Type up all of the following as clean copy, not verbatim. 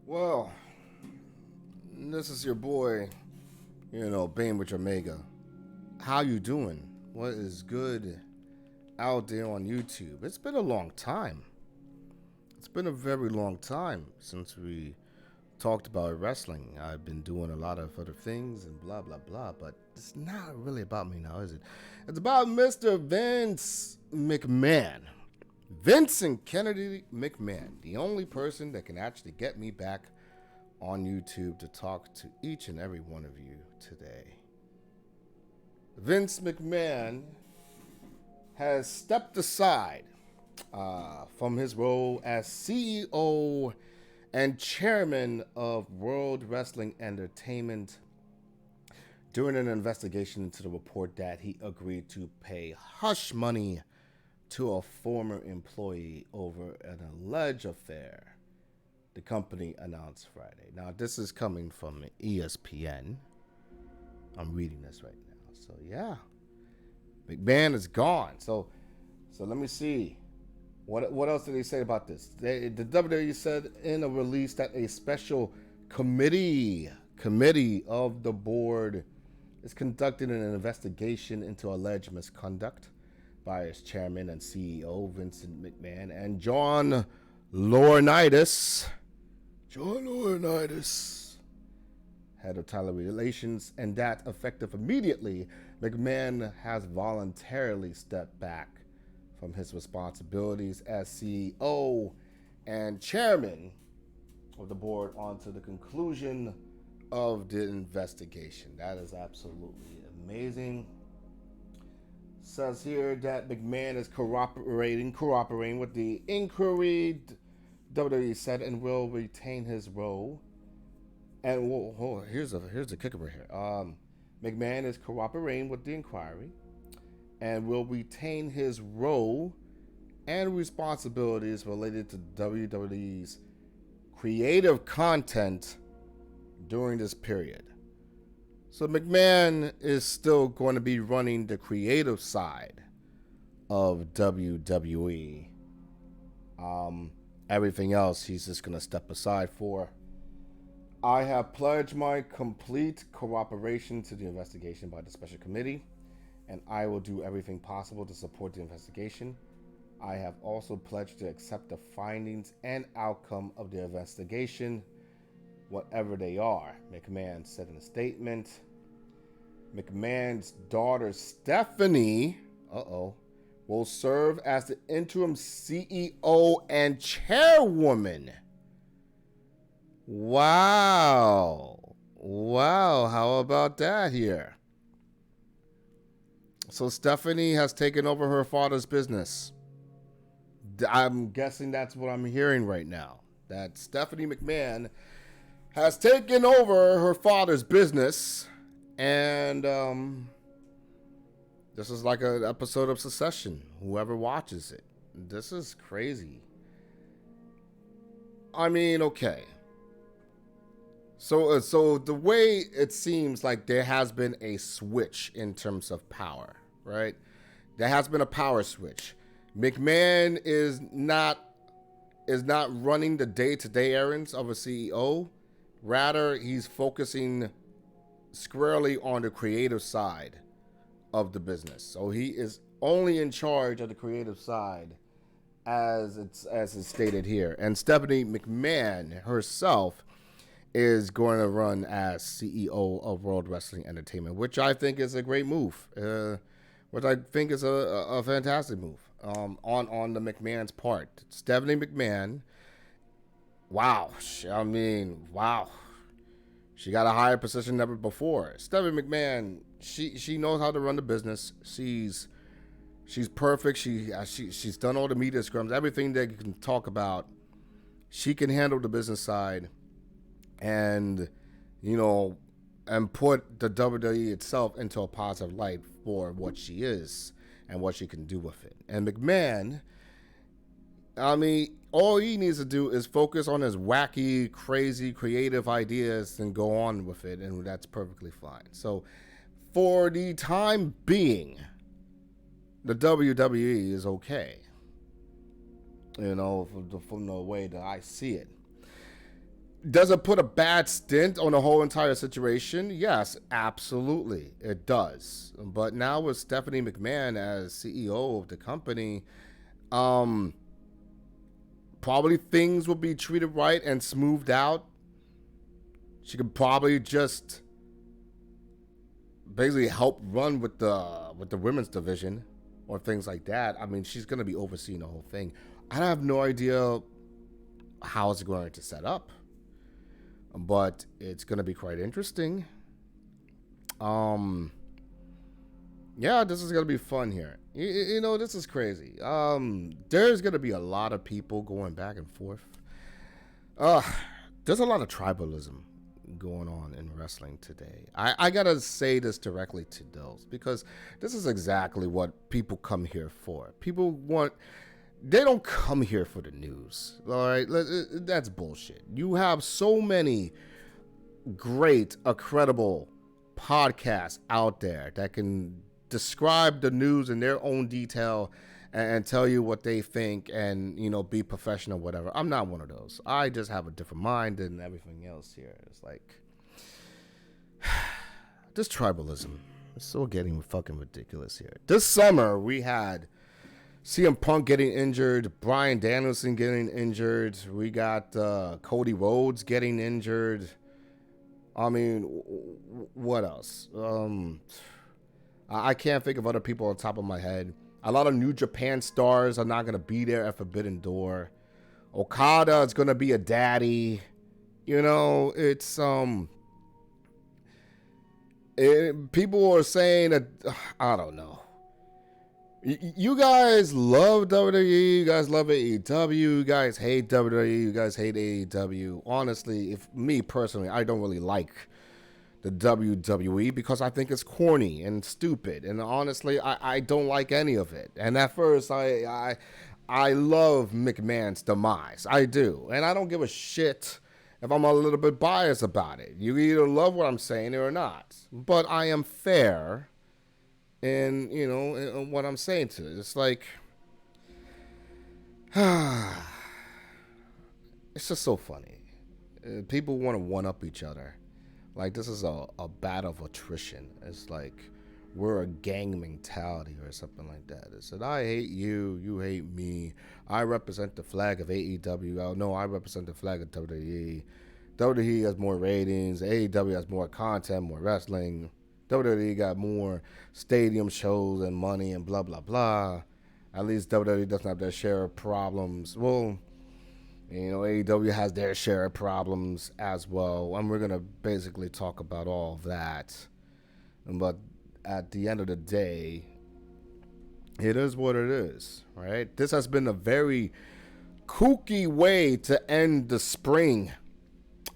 Well, this is your boy, Bane with Omega. How you doing? What is good out there on YouTube? It's been a long time. It's been a very long time since we talked about wrestling. I've been doing a lot of other things and blah blah blah, but it's not really about me now, is it? It's about Mr. Vince McMahon. Vincent Kennedy McMahon, the only person that can actually get me back on YouTube to talk to each and every one of you today. Vince McMahon has stepped aside from his role as CEO and chairman of World Wrestling Entertainment during an investigation into the report that he agreed to pay hush money to a former employee over an alleged affair, the company announced Friday. Now, this is coming from ESPN. I'm reading this right now. So, yeah, McMahon is gone. So let me see. What else did they say about this? The WWE said in a release that a special committee of the board is conducting an investigation into alleged misconduct by its chairman and CEO, Vincent McMahon, and John Laurinaitis, head of talent relations, and that effective immediately, McMahon has voluntarily stepped back from his responsibilities as CEO and chairman of the board onto the conclusion of the investigation. That is absolutely amazing. Says here that McMahon is cooperating with the inquiry, WWE said, and will retain his role. And here's the kicker right here. McMahon is cooperating with the inquiry and will retain his role and responsibilities related to WWE's creative content during this period. So McMahon is still going to be running the creative side of WWE. Everything else he's just going to step aside for. I have pledged my complete cooperation to the investigation by the special committee, and I will do everything possible to support the investigation. I have also pledged to accept the findings and outcome of the investigation, whatever they are, McMahon said in a statement. McMahon's daughter, Stephanie, will serve as the interim CEO and chairwoman. Wow. How about that here? So Stephanie has taken over her father's business. I'm guessing that's what I'm hearing right now. That Stephanie McMahon has taken over her father's business, and this is like an episode of Succession. Whoever watches it, this is crazy. I mean, okay. So the way it seems like there has been a switch in terms of power, right? There has been a power switch. McMahon is not running the day-to-day errands of a CEO. Rather, he's focusing squarely on the creative side of the business. So he is only in charge of the creative side, as it's stated here. And Stephanie McMahon herself is going to run as CEO of World Wrestling Entertainment, which I think is a great move. Which I think is a fantastic move on the McMahon's part. Stephanie McMahon, wow. Wow. She got a higher position than ever before. Stephanie McMahon, she knows how to run the business. She's perfect. She's done all the media scrums, everything that you can talk about. She can handle the business side, and and put the WWE itself into a positive light for what she is and what she can do with it. And McMahon, all he needs to do is focus on his wacky, crazy, creative ideas and go on with it, and that's perfectly fine. So, for the time being, the WWE is okay. From the way that I see it. Does it put a bad stint on the whole entire situation? Yes, absolutely, it does. But now with Stephanie McMahon as CEO of the company, um, probably things will be treated right and smoothed out. She could probably just basically help run with the women's division or things like that. I mean, she's gonna be overseeing the whole thing. I have no idea how it's going to set up, but it's gonna be quite interesting. Um, yeah, this is gonna be fun here. You know, this is crazy. There's gonna be a lot of people going back and forth. Uh, there's a lot of tribalism going on in wrestling today. I gotta say this directly to those because this is exactly what people come here for. They don't come here for the news. All right, that's bullshit. You have so many great, credible podcasts out there that can describe the news in their own detail and tell you what they think and, you know, be professional, whatever. I'm not one of those. I just have a different mind than everything else here. It's like this tribalism is so getting fucking ridiculous here. This summer we had CM Punk getting injured, Bryan Danielson getting injured. We got Cody Rhodes getting injured. I mean, what else? I can't think of other people on top of my head. A lot of New Japan stars are not going to be there at Forbidden Door. Okada is going to be a daddy. You know, it's people are saying that, I don't know. You guys love WWE, you guys love AEW, you guys hate WWE, you guys hate AEW. Honestly, me personally, I don't really like the WWE because I think it's corny and stupid. And honestly, I don't like any of it. And at first, I love McMahon's demise. I do. And I don't give a shit if I'm a little bit biased about it. You either love what I'm saying or not. But I am fair in, you know, in what I'm saying to it. It's like, it's just so funny. People want to one-up each other. Like, this is a battle of attrition. It's like we're a gang mentality or something like that. It said, I hate you, you hate me. I represent the flag of AEW. Oh, no, I represent the flag of WWE. WWE has more ratings. AEW has more content, more wrestling. WWE got more stadium shows and money and blah, blah, blah. At least WWE doesn't have their share of problems. Well, you know, AEW has their share of problems as well. And we're going to basically talk about all of that. But at the end of the day, it is what it is, right? This has been a very kooky way to end the spring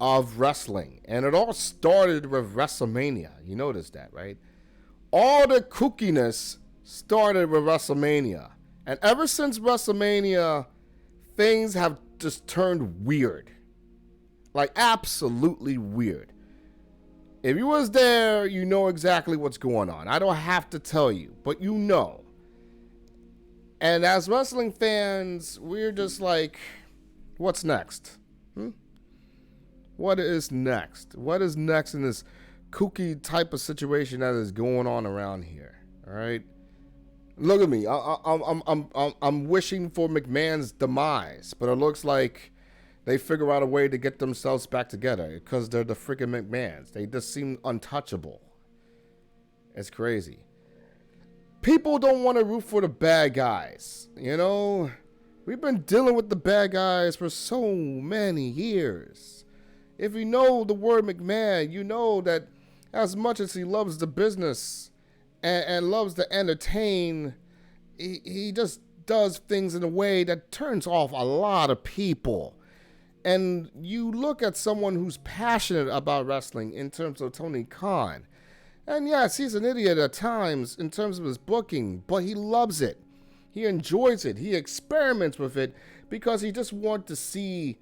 of wrestling. And it all started with WrestleMania. You noticed that, right? All the kookiness started with WrestleMania. And ever since WrestleMania, things have just turned weird. Like, absolutely weird. If you was there, you know exactly what's going on. I don't have to tell you, but you know. And as wrestling fans, we're just like, what's next? What is next? What is next in this kooky type of situation that is going on around here? All right. Look at me. I'm wishing for McMahon's demise, but it looks like they figure out a way to get themselves back together because they're the freaking McMahons. They just seem untouchable. It's crazy. People don't want to root for the bad guys. You know, we've been dealing with the bad guys for so many years. If you know the word McMahon, you know that as much as he loves the business and loves to entertain, he just does things in a way that turns off a lot of people. And you look at someone who's passionate about wrestling in terms of Tony Khan. And yes, he's an idiot at times in terms of his booking, but he loves it. He enjoys it. He experiments with it because he just wants to see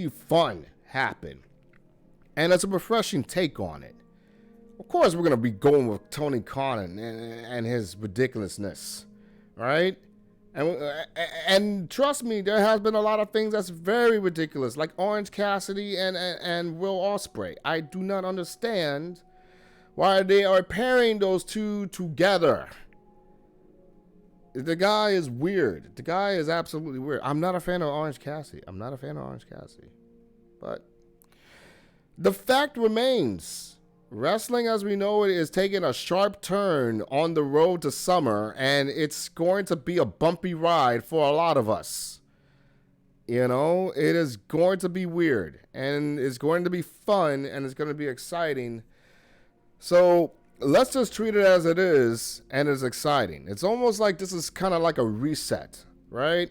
fun happen. And it's a refreshing take on it. Of course, we're going to be going with Tony Khan and his ridiculousness, right? And, and trust me, there has been a lot of things that's very ridiculous, like Orange Cassidy and Will Ospreay. I do not understand why they are pairing those two together. The guy is weird. The guy is absolutely weird. I'm not a fan of Orange Cassidy. But the fact remains, wrestling as we know it is taking a sharp turn on the road to summer, and it's going to be a bumpy ride for a lot of us. You know, it is going to be weird, and it's going to be fun, and it's going to be exciting. So let's just treat it as it is, and it's exciting. It's almost like this is kind of like a reset, right?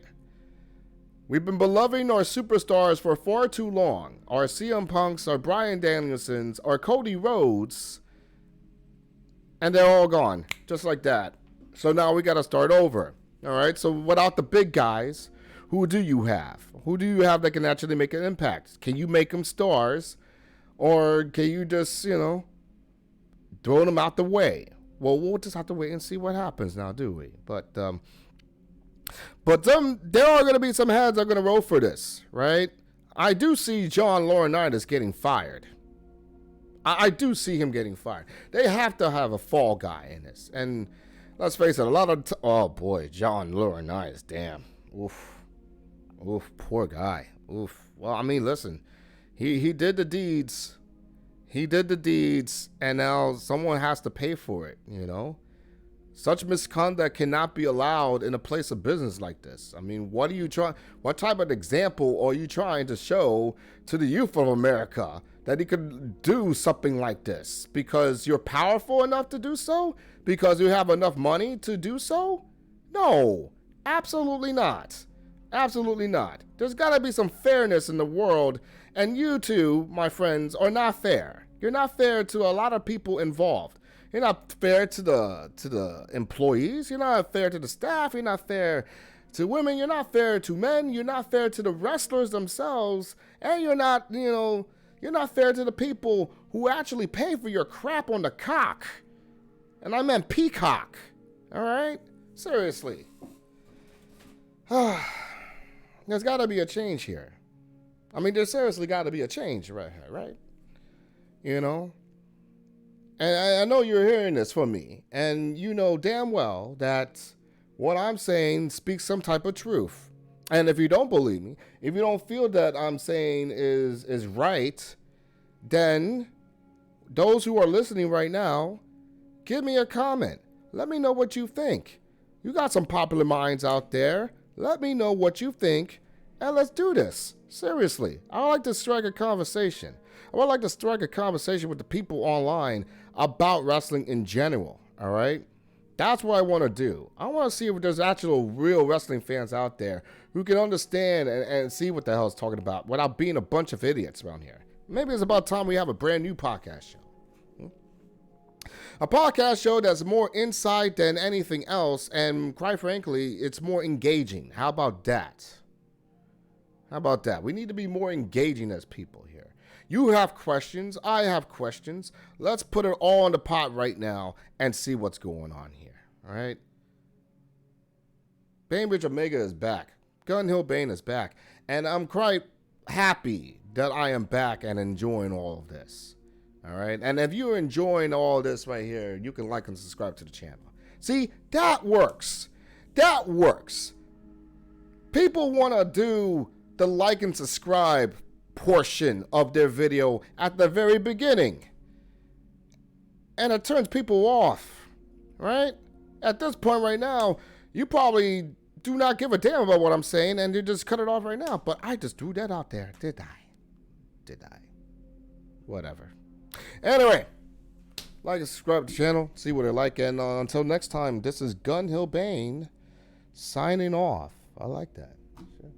We've been beloving our superstars for far too long. Our CM Punks, our Bryan Danielsons, our Cody Rhodes, and they're all gone, just like that. So now we got to start over, all right? So without the big guys, who do you have? Who do you have that can actually make an impact? Can you make them stars, or can you just, you know, throw them out the way? Well, we'll just have to wait and see what happens now, do we? But there are going to be some heads that are going to roll for this, right? I do see John Laurinaitis getting fired. I do see him getting fired. They have to have a fall guy in this. And let's face it, a lot of... oh, boy, John Laurinaitis, damn. Oof. Oof, poor guy. Oof. Well, I mean, listen. He did the deeds. He did the deeds, and now someone has to pay for it, you know? Such misconduct cannot be allowed in a place of business like this. I mean, what type of example are you trying to show to the youth of America that he could do something like this? Because you're powerful enough to do so? Because you have enough money to do so? No, absolutely not. Absolutely not. There's got to be some fairness in the world, and you two, my friends, are not fair. You're not fair to a lot of people involved. You're not fair to the employees. You're not fair to the staff. You're not fair to women. You're not fair to men. You're not fair to the wrestlers themselves. And you're not, you're not fair to the people who actually pay for your crap on the cock. And I meant peacock. All right? Seriously. There's got to be a change here. I mean, there's seriously got to be a change right? You know? And I know you're hearing this from me, and you know damn well that what I'm saying speaks some type of truth. And if you don't believe me, if you don't feel that I'm saying is right, then those who are listening right now, give me a comment. Let me know what you think. You got some popular minds out there. Let me know what you think, and let's do this. Seriously, I would like to strike a conversation. I would like to strike a conversation with the people online about wrestling in general, all right? That's what I want to do. I want to see if there's actual real wrestling fans out there who can understand and see what the hell it's talking about without being a bunch of idiots around here. Maybe it's about time we have a brand new podcast show. A podcast show that's more insight than anything else, and quite frankly, it's more engaging. How about that? How about that? We need to be more engaging as people here. You have questions. I have questions. Let's put it all in the pot right now and see what's going on here. All right? Bainbridge Omega is back. Gun Hill Bane is back. And I'm quite happy that I am back and enjoying all of this. All right? And if you're enjoying all this right here, you can like and subscribe to the channel. See, that works. That works. People want to do the like and subscribe portion of their video at the very beginning, and it turns people off, right? At this point right now, you probably do not give a damn about what I'm saying, and you just cut it off right now. But I just threw that out there, did I? Whatever. Anyway, like and subscribe to the channel, see what I like, and until next time, this is Gun Hill Bane signing off. I like that. Sure.